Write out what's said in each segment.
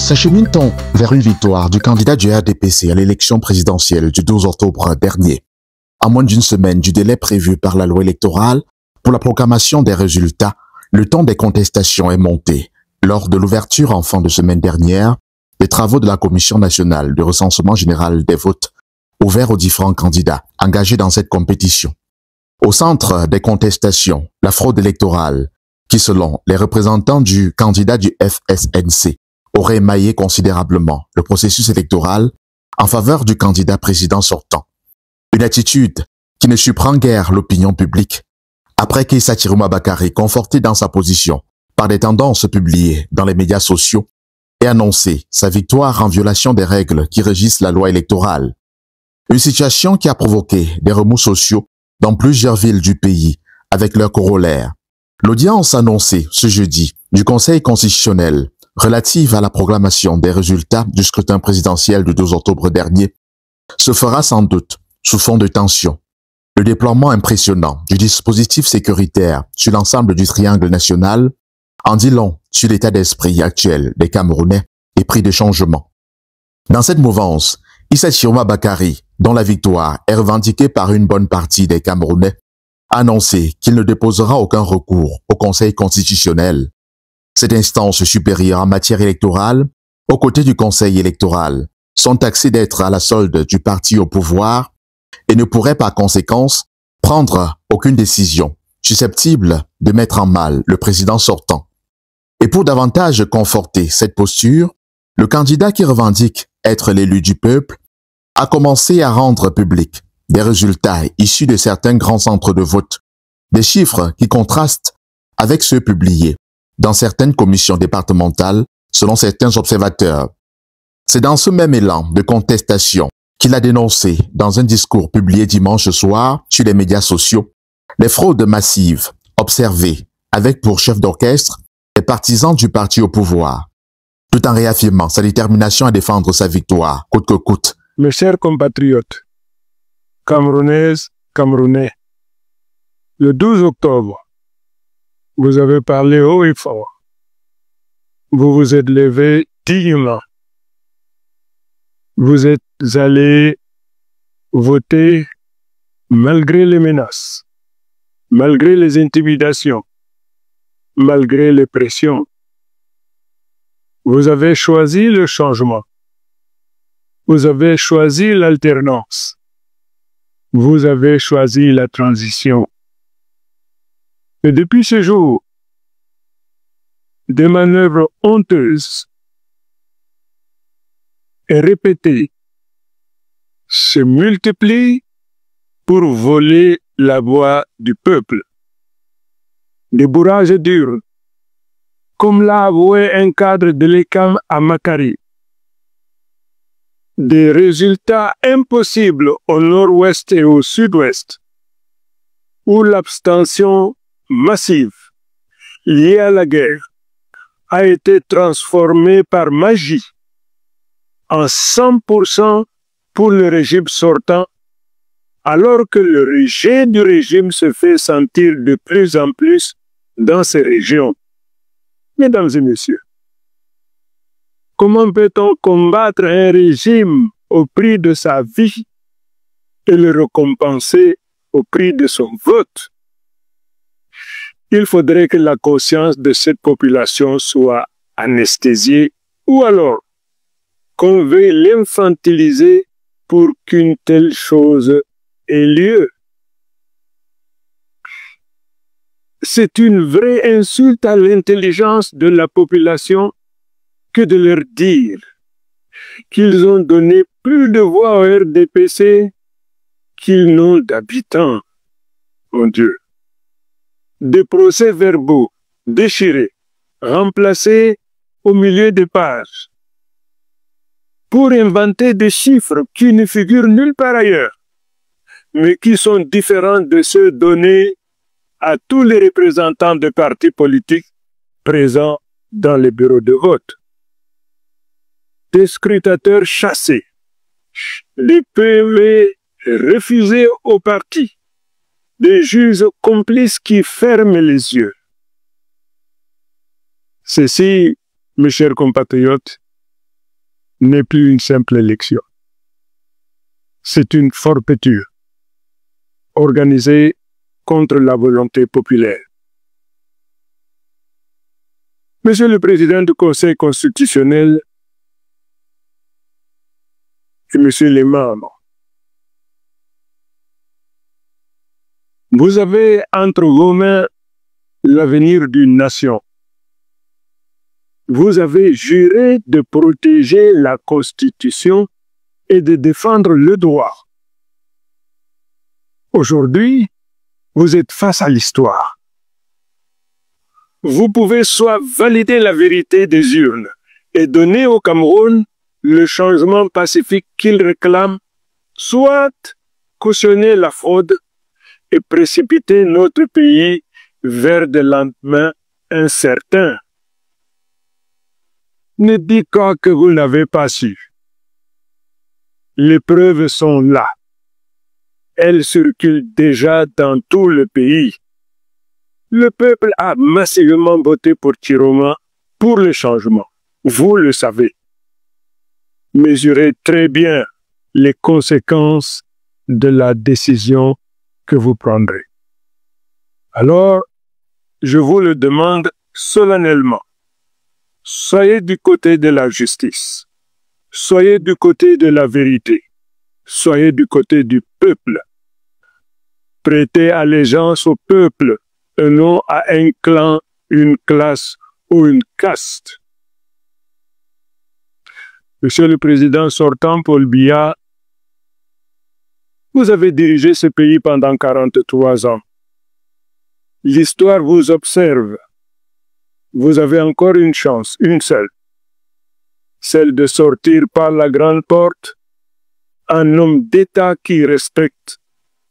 S'achemine-t-on vers une victoire du candidat du RDPC à l'élection présidentielle du 12 octobre dernier, à moins d'une semaine du délai prévu par la loi électorale pour la proclamation des résultats? Le temps des contestations est monté lors de l'ouverture en fin de semaine dernière des travaux de la Commission nationale de recensement général des votes ouverts aux différents candidats engagés dans cette compétition. Au centre des contestations, la fraude électorale qui, selon les représentants du candidat du FSNC, aurait émaillé considérablement le processus électoral en faveur du candidat président sortant. Une attitude qui ne surprend guère l'opinion publique après qu'Issa Chiroma Bakary, conforté dans sa position par des tendances publiées dans les médias sociaux, ait annoncé sa victoire en violation des règles qui régissent la loi électorale. Une situation qui a provoqué des remous sociaux dans plusieurs villes du pays avec leur corollaire. L'audience annoncée ce jeudi du Conseil constitutionnel relative à la proclamation des résultats du scrutin présidentiel du 12 octobre dernier se fera sans doute sous fond de tension. Le déploiement impressionnant du dispositif sécuritaire sur l'ensemble du triangle national en dit long sur l'état d'esprit actuel des Camerounais et pris de changement. Dans cette mouvance, Issa Chiroma Bakary, dont la victoire est revendiquée par une bonne partie des Camerounais, a annoncé qu'il ne déposera aucun recours au Conseil constitutionnel. Cette instance supérieure en matière électorale, aux côtés du Conseil électoral, sont taxés d'être à la solde du parti au pouvoir et ne pourraient par conséquence prendre aucune décision susceptible de mettre en mal le président sortant. Et pour davantage conforter cette posture, le candidat qui revendique être l'élu du peuple a commencé à rendre public des résultats issus de certains grands centres de vote, des chiffres qui contrastent avec ceux publiés dans certaines commissions départementales, selon certains observateurs. C'est dans ce même élan de contestation qu'il a dénoncé, dans un discours publié dimanche soir sur les médias sociaux, les fraudes massives observées avec pour chef d'orchestre les partisans du parti au pouvoir, tout en réaffirmant sa détermination à défendre sa victoire, coûte que coûte. Mes chers compatriotes, Camerounaises, Camerounais, le 12 octobre, vous avez parlé haut et fort. Vous vous êtes levé dignement. Vous êtes allés voter malgré les menaces, malgré les intimidations, malgré les pressions. Vous avez choisi le changement. Vous avez choisi l'alternance. Vous avez choisi la transition. Et depuis ce jour, des manœuvres honteuses et répétées se multiplient pour voler la voix du peuple. Des bourrages durs, comme l'a avoué un cadre de l'ECAM à Makari. Des résultats impossibles au nord-ouest et au sud-ouest, où l'abstention massive liée à la guerre a été transformée par magie en 100% pour le régime sortant, alors que le rejet du régime se fait sentir de plus en plus dans ces régions. Mesdames et messieurs, comment peut-on combattre un régime au prix de sa vie et le récompenser au prix de son vote? Il faudrait que la conscience de cette population soit anesthésiée ou alors qu'on veuille l'infantiliser pour qu'une telle chose ait lieu. C'est une vraie insulte à l'intelligence de la population que de leur dire qu'ils ont donné plus de voix au RDPC qu'ils n'ont d'habitants. Mon Dieu! Des procès-verbaux déchirés, remplacés au milieu des pages, pour inventer des chiffres qui ne figurent nulle part ailleurs, mais qui sont différents de ceux donnés à tous les représentants de partis politiques présents dans les bureaux de vote. Des scrutateurs chassés, des PV refusés aux partis, des juges complices qui ferment les yeux. Ceci, mes chers compatriotes, n'est plus une simple élection. C'est une forfaiture organisée contre la volonté populaire. Monsieur le Président du Conseil constitutionnel et Monsieur les membres, vous avez entre vos mains l'avenir d'une nation. Vous avez juré de protéger la Constitution et de défendre le droit. Aujourd'hui, vous êtes face à l'histoire. Vous pouvez soit valider la vérité des urnes et donner au Cameroun le changement pacifique qu'il réclame, soit cautionner la fraude et précipiter notre pays vers des lendemains incertains. Ne dites pas que vous n'avez pas su. Les preuves sont là. Elles circulent déjà dans tout le pays. Le peuple a massivement voté pour Chiroma pour le changement. Vous le savez. Mesurez très bien les conséquences de la décision que vous prendrez. Alors, je vous le demande solennellement. Soyez du côté de la justice. Soyez du côté de la vérité. Soyez du côté du peuple. Prêtez allégeance au peuple et non à un clan, une classe ou une caste. Monsieur le Président sortant Paul Biya, vous avez dirigé ce pays pendant 43 ans. L'histoire vous observe. Vous avez encore une chance, une seule. Celle de sortir par la grande porte un homme d'État qui respecte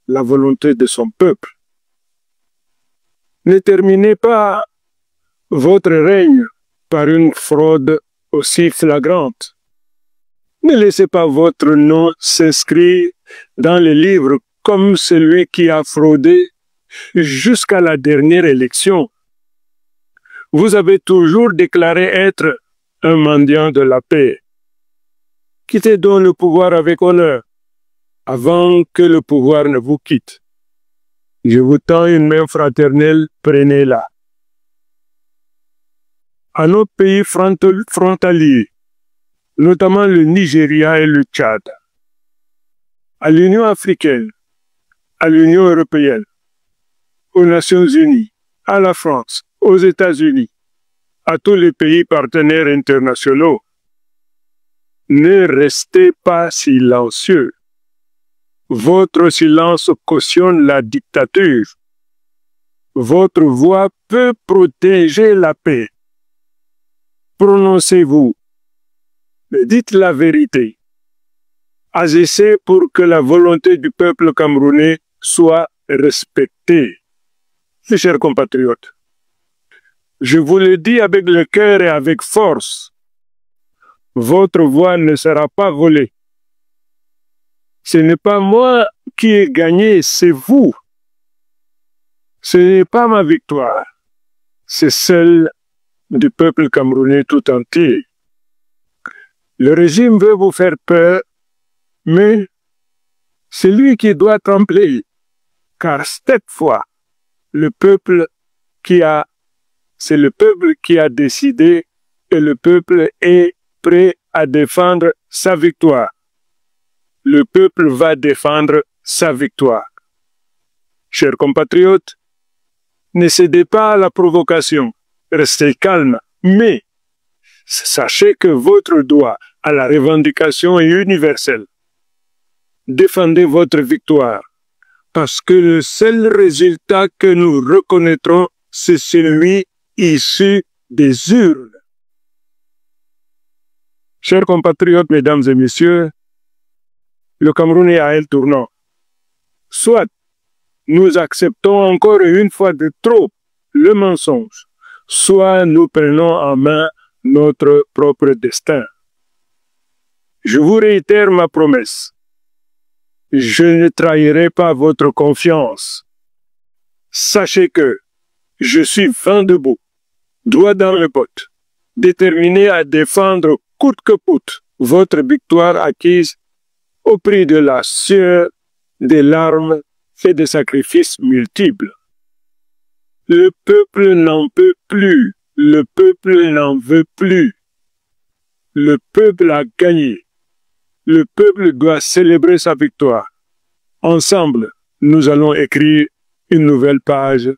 la volonté de son peuple. Ne terminez pas votre règne par une fraude aussi flagrante. Ne laissez pas votre nom s'inscrire dans les livres comme celui qui a fraudé jusqu'à la dernière élection. Vous avez toujours déclaré être un mendiant de la paix. Quittez donc le pouvoir avec honneur, avant que le pouvoir ne vous quitte. Je vous tends une main fraternelle, prenez-la. À nos pays frontaliers, notamment le Nigeria et le Tchad, à l'Union africaine, à l'Union européenne, aux Nations unies, à la France, aux États-Unis, à tous les pays partenaires internationaux, ne restez pas silencieux. Votre silence cautionne la dictature. Votre voix peut protéger la paix. Prononcez-vous. Dites la vérité. Agissez pour que la volonté du peuple camerounais soit respectée. Mes chers compatriotes, je vous le dis avec le cœur et avec force, votre voix ne sera pas volée. Ce n'est pas moi qui ai gagné, c'est vous. Ce n'est pas ma victoire, c'est celle du peuple camerounais tout entier. Le régime veut vous faire peur, mais c'est lui qui doit trembler, car cette fois, c'est le peuple qui a décidé et le peuple est prêt à défendre sa victoire. Le peuple va défendre sa victoire. Chers compatriotes, ne cédez pas à la provocation, restez calme, mais sachez que votre droit à la revendication est universel. Défendez votre victoire, parce que le seul résultat que nous reconnaîtrons, c'est celui issu des urnes. Chers compatriotes, mesdames et messieurs, le Cameroun est à un tournant. Soit nous acceptons encore une fois de trop le mensonge, soit nous prenons en main notre propre destin. Je vous réitère ma promesse. Je ne trahirai pas votre confiance. Sachez que je suis vent debout, droit dans le botte, déterminé à défendre coûte que coûte votre victoire acquise au prix de la sueur, des larmes et des sacrifices multiples. Le peuple n'en peut plus, le peuple n'en veut plus. Le peuple a gagné. Le peuple doit célébrer sa victoire. Ensemble, nous allons écrire une nouvelle page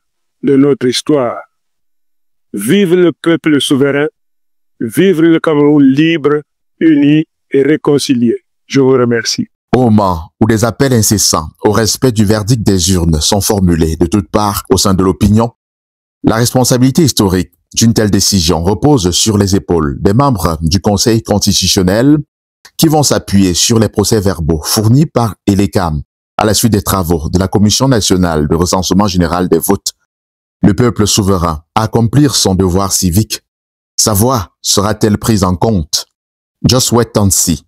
de notre histoire. Vive le peuple souverain, vive le Cameroun libre, uni et réconcilié. Je vous remercie. Au moment où des appels incessants au respect du verdict des urnes sont formulés de toutes parts au sein de l'opinion, la responsabilité historique d'une telle décision repose sur les épaules des membres du Conseil constitutionnel qui vont s'appuyer sur les procès-verbaux fournis par ELECAM à la suite des travaux de la Commission nationale de recensement général des votes. Le peuple souverain à accomplir son devoir civique. Sa voix sera-t-elle prise en compte? Just wait and see.